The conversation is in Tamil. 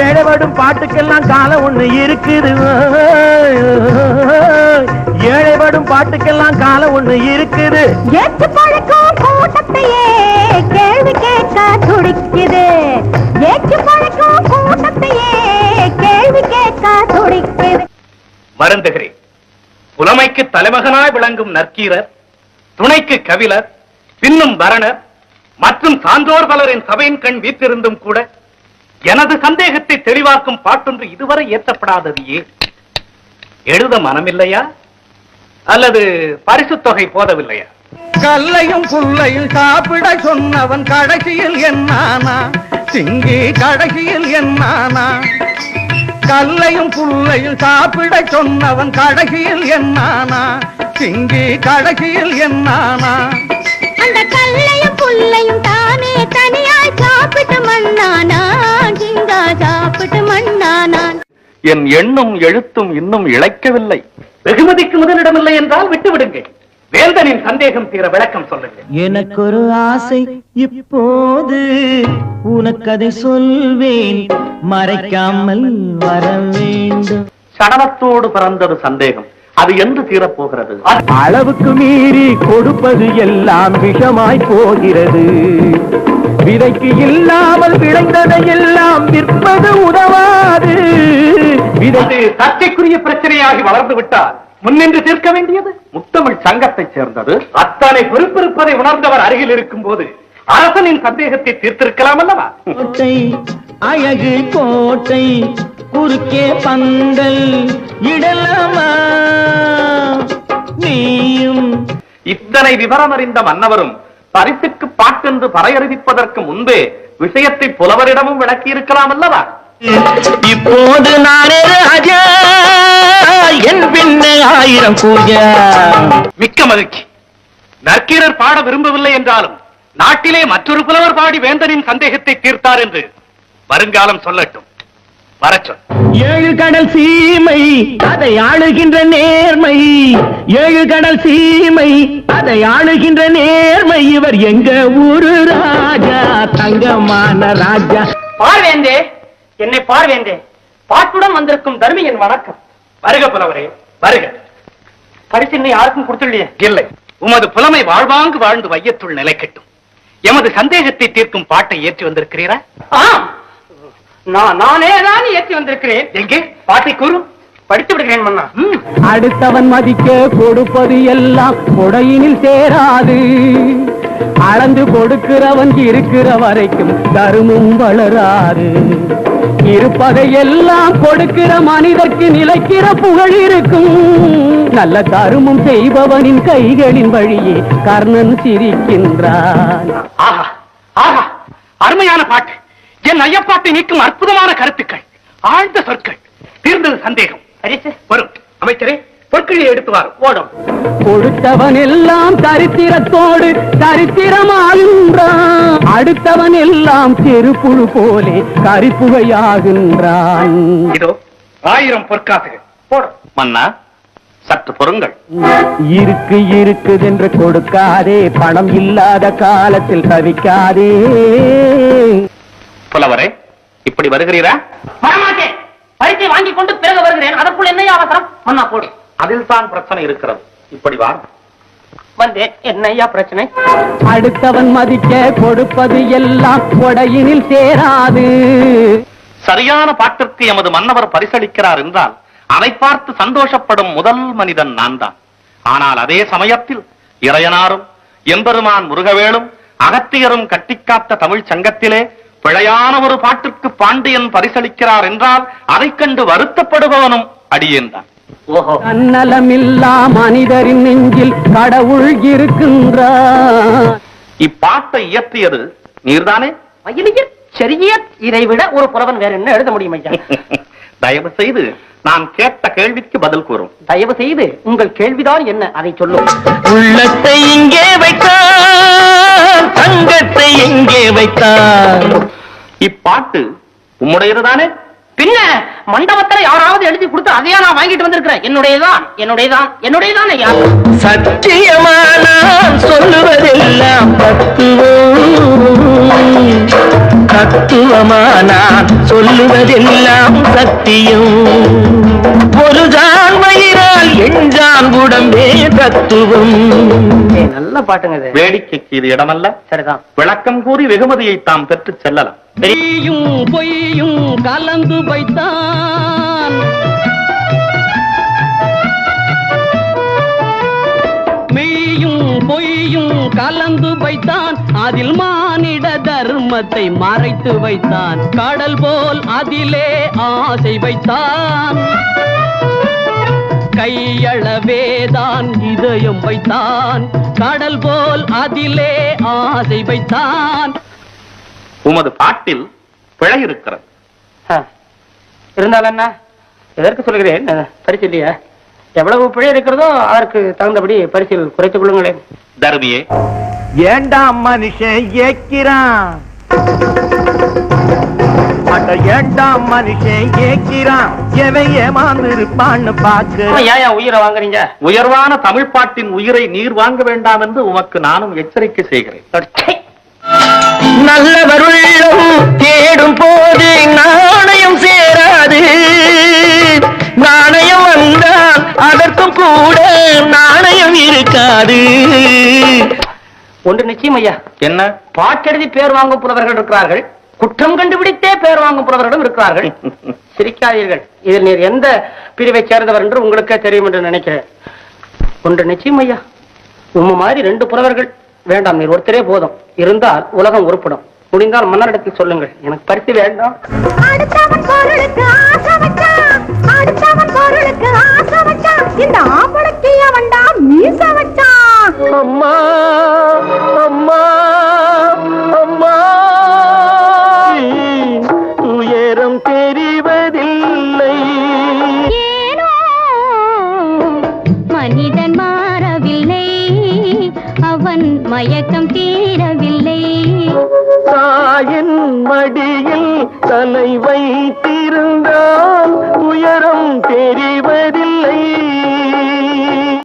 ஏழைப்படும் பாட்டுக்கெல்லாம் காலம் ஒண்ணு இருக்குது. ஏழைப்படும் பாட்டுக்கெல்லாம் காலம் ஒண்ணு இருக்குது. ஏற்று பழக்கம் கூட்டத்தையே கேள்வி கேட்க துடிக்குது. ஏற்று பழக்கம் கூட்டத்தையே கேள்வி கேட்க துடிக்குது. வருந்துகிறேன். புலமைக்கு தலைமகனாய் விளங்கும் நற்கீரர், துணைக்கு கவிழர், பின்னும் பரணர் மற்றும் சான்றோர் பலரின் சபையின் கண் வீற்றிருந்தும் கூட எனது சந்தேகத்தை தெளிவாக்கும் பாட்டொன்று இதுவரை ஏற்றப்படாதது ஏன்? எழுத மனமில்லையா அல்லது பரிசு தொகை போதவில்லையா? கல்லையும் புல்லையும் சாப்பிட சொன்னவன் கடைசியில் என்னானா? சிங்கி கடைசியில் என்னானா? கல்லையும் புல்லையும் சாப்பிட சொன்னவன் கடைசியில் என்னானா? சிங்கி கடைசியில் என்னானா? அந்த கல்லையும் புல்லையும் தானே தனியாய் சாப்பிட்டு மண்ணானா? சிங்கா சாப்பிட்டு மண்ணானா? என் எண்ணும் எழுத்தும் இன்னும் இழைக்கவில்லை. வெகுமதிக்கு முதலிடமில்லை என்றால் விட்டு விடுங்கள். வேந்தனின் சந்தேகம் தீர விளக்கம் சொல்லுங்கள். எனக்கு ஒரு ஆசை இப்போது உனக்கதை சொல்வேன், மறைக்காமல் வர வேண்டும். சடலத்தோடு பிறந்தது சந்தேகம், அது என்று தீரப்போகிறது? அளவுக்கு மீறி கொடுப்பது எல்லாம் விஷமாய் போகிறது. விதைக்கு இல்லாமல் விளைந்ததை எல்லாம் விற்பது உதவாது. அது சர்ச்சைக்குரிய பிரச்சனையாகி வளர்ந்து விட்டார். முன்னின்று தீர்க்க வேண்டியது முத்தமிழ் சங்கத்தைச் சேர்ந்தது. அத்தனை பொறுப்பிருப்பதை உணர்ந்தவர் அருகில் இருக்கும் போது அரசனின் சந்தேகத்தை தீர்த்திருக்கலாம் அல்லவா? கோட்டை அழகு கோட்டை குறுக்கே பந்தல் இடலாமா? நீயும் இத்தனை விவரம் அறிந்த மன்னவரும் பரிசுக்கு பாட்டென்று பறையறிவிப்பதற்கு முன்பே விஷயத்தை புலவரிடமும் விளக்கி இருக்கலாம் அல்லவா? இப்போது நானே ராஜா, என் பின்னே 1000 பூஜா. மிக்க மகிழ்ச்சி. நற்கீரர் பாட விரும்பவில்லை என்றாலும் நாட்டிலே மற்றொரு புலவர் பாடி வேந்தனின் சந்தேகத்தை தீர்த்தார் என்று வருங்காலம் சொல்லட்டும். வரச்சொல். 7 கடல் சீமை அதை ஆளுகின்ற நேர்மை. 7 கடல் சீமை அதை ஆளுகின்ற நேர்மை. இவர் எங்க ஊரு ராஜா, தங்கமான ராஜா. பார்வேந்தே, என்னை பார்வேந்தே, பாட்டுடன் வந்திருக்கும் தர்மியின் வணக்கம். வருக புலவரே, வருக. பரிசு இன்னும் யாருக்கும் கொடுத்துள்ளையே? இல்லை, உமது புலமை வாழ்வாங்கு வாழ்ந்து வையத்துள் நிலைக்கட்டும். எமது சந்தேகத்தை தீர்க்கும் பாட்டை ஏற்றி வந்திருக்கிறீரா? நானே தான் ஏற்றி வந்திருக்கிறேன். எங்கே பாட்டை கூறும், படித்து விடுகிறேன் மன்னா. அடுத்தவன் மதிக்க கொடுப்பது எல்லாம் கொடையினில் சேராது. அளந்து கொடுக்கிறவன் இருக்கிற வரைக்கும் தருமும் வளராது. இருப்பதை எல்லாம் கொடுக்கிற மனிதர்க்கு நிலைக்கிற புகழ் இருக்கும். நல்ல தருமம் செய்பவனின் கைகளின் வழியே கர்ணன் சிரிக்கின்றான். ஆஹா ஆஹா, அருமையான பாட்டு. என் ஐயப்பாட்டை நீக்கும் அற்புதமான கருத்துக்கள், ஆழ்ந்த சொற்கள். தீர்ந்தது சந்தேகம். வரும் அமைச்சரே, பொற்களை எடுத்து வாரும். ஓடும். கொடுத்தவன் எல்லாம் தரித்திரத்தோடு தரித்திரமாகின்றான். அடுத்தவன் எல்லாம் செருப்புழு போலே கரிப்புகையாகின்றான். இதோ 1000 பொற்காசுகள். போடும். மன்னா, சற்று பொறுங்கள். இருக்குதென்று கொடுக்காதே, பணம் இல்லாத காலத்தில் தவிக்காதே. புலவரே, இப்படி வருகிறீரா? வரமாட்டேன். பரிசை வாங்கி கொண்டு பிறகு வருகிறேன். அதற்குள் என்ன அவசரம்? மன்னா போடு. அதில் தான் பிரச்சனை இருக்கிறது. இப்படி வா. வந்தேன். என்னையா பிரச்சனை? அடுத்தவன் மதிக்க கொடுப்பது எல்லாம் கொடையினில் சேராது. சரியான பாட்டிற்கு எமது மன்னவர் பரிசளிக்கிறார் என்றால் அதை பார்த்து சந்தோஷப்படும் முதல் மனிதன் நான் தான். ஆனால் அதே சமயத்தில் இறையனாரும் எம்பெருமான் முருகவேலும் அகத்தியரும் கட்டிக்காத்த தமிழ் சங்கத்திலே பிழையான ஒரு பாட்டிற்கு பாண்டியன் பரிசளிக்கிறார் என்றால் அதை கண்டு வருத்தப்படுபவனும் அடியேன் தான். தன்னலமில்லா மனிதரின் நெஞ்சில் கடவுள் இருக்கின்றார். இப்பாட்டை இயற்றியது நீர்தானே? மயிலியர் செரிய இதைவிட ஒரு புலவன் வேற என்ன எழுத முடியும் ஐயா? தயவு செய்து நான் கேட்ட கேள்விக்கு பதில் கூறும். தயவு செய்து உங்கள் கேள்விதான் என்ன, அதை சொல்லும். உள்ளத்தை இங்கே வைத்தார், தங்கத்தை எங்கே வைத்தார். இப்பாட்டு உம்முடையதுதானே? பின்ன மண்டபத்துல யாராவது எழுதி கொடுத்து அதையா நான் வாங்கிட்டு வந்திருக்கிறேன். என்னுடையதான் என்னுடையதான் என்னுடையதான் ஐயா. சத்தியமா நான் சொல்லுவதெல்லாம் தத்துவம், தத்துவமானான் சொல்லுவதெல்லாம் சத்தியம். ஒரு ஜான் வயிறால் எஞ்சான் உடம்பே தத்துவம். நல்ல பாட்டுங்க இது. வேடிக்கைக்கு இது இடமல்ல. சரிதான். விளக்கம் கூறி வெகுமதியை தாம் பெற்றுச் செல்லலாம். பொய்யும் பொய்யும் கலந்து வைத்தான், மெய்யும் பொய்யும் கலந்து வைத்தான், அதில் மானிட தர்மத்தை மறைத்து வைத்தான். கடல் போல் அதிலே ஆசை வைத்தான், கையளவேதான் இதயம் வைத்தான். கடல் போல் அதிலே ஆசை வைத்தான். உமது பாட்டில் பிழை இருக்கிறது. இருந்தாலும் என்ன, எதற்கு சொல்கிறேன், பரிசு இல்லையா? எவ்வளவு பிழை இருக்கிறதோ அதற்கு தகுந்தபடி பரிசில் குறைத்துக் கொள்ளுங்களேன். தர்மியே, ஏண்டா மனுஷன் ஏக்கிறான், அட ஏண்டா மனுஷன் ஏக்கிறான், எவன் ஏமாந்திருப்பான்னு பாக்க. ஏன் உயிரை வாங்குறீங்க? உயர்வான தமிழ் பாட்டின் உயிரை நீர் வாங்க வேண்டாம் என்று உமக்கு நானும் எச்சரிக்கை செய்கிறேன். நல்லவருள்ளம் தேடும் போது நாணயம் சேராது, நாணயம் வந்தால் அதற்கும் கூட நாணயம் இருக்காது. ஒன்று நிச்சயம் ஐயா. என்ன? பாட்டெழுதி பேர் வாங்கும் புலவர்கள் இருக்கிறார்கள், குற்றம் கண்டுபிடித்தே பேர் வாங்கும் புலவர்களும் இருக்கிறார்கள். சிரிக்காதீர்கள். இதில் நீர் எந்த பிரிவை சேர்ந்தவர் என்று உங்களுக்கே தெரியும் என்று நினைக்கிறேன். ஒன்று நிச்சயம் ஐயா, உம்ம மாதிரி 2 புலவர்கள் வேண்டாம், நீர் ஒருத்தரே போதும். இருந்தால் உலகம் உருப்படும். முடிந்தால் மன்னரிடத்தில் சொல்லுங்கள், எனக்கு பரிசு வேண்டாம். அடுத்தவன் பொருளுக்கு ஆசை வச்சான், அடுத்தவன் பொருளுக்கு ஆசை வச்சான், இந்த ஆம்பளுக்கு அவன்டா மீச வச்சான். அம்மா அம்மா அம்மா, துயரம் தெரிவதில்லை. ஏனோ மனிதன் மாறவில்லை, அவன் மயக்கம் தீரவில்லை. தாயின் மடியில் தலை வைத்திருந்தால் உயரம் தெரிவதில்லை.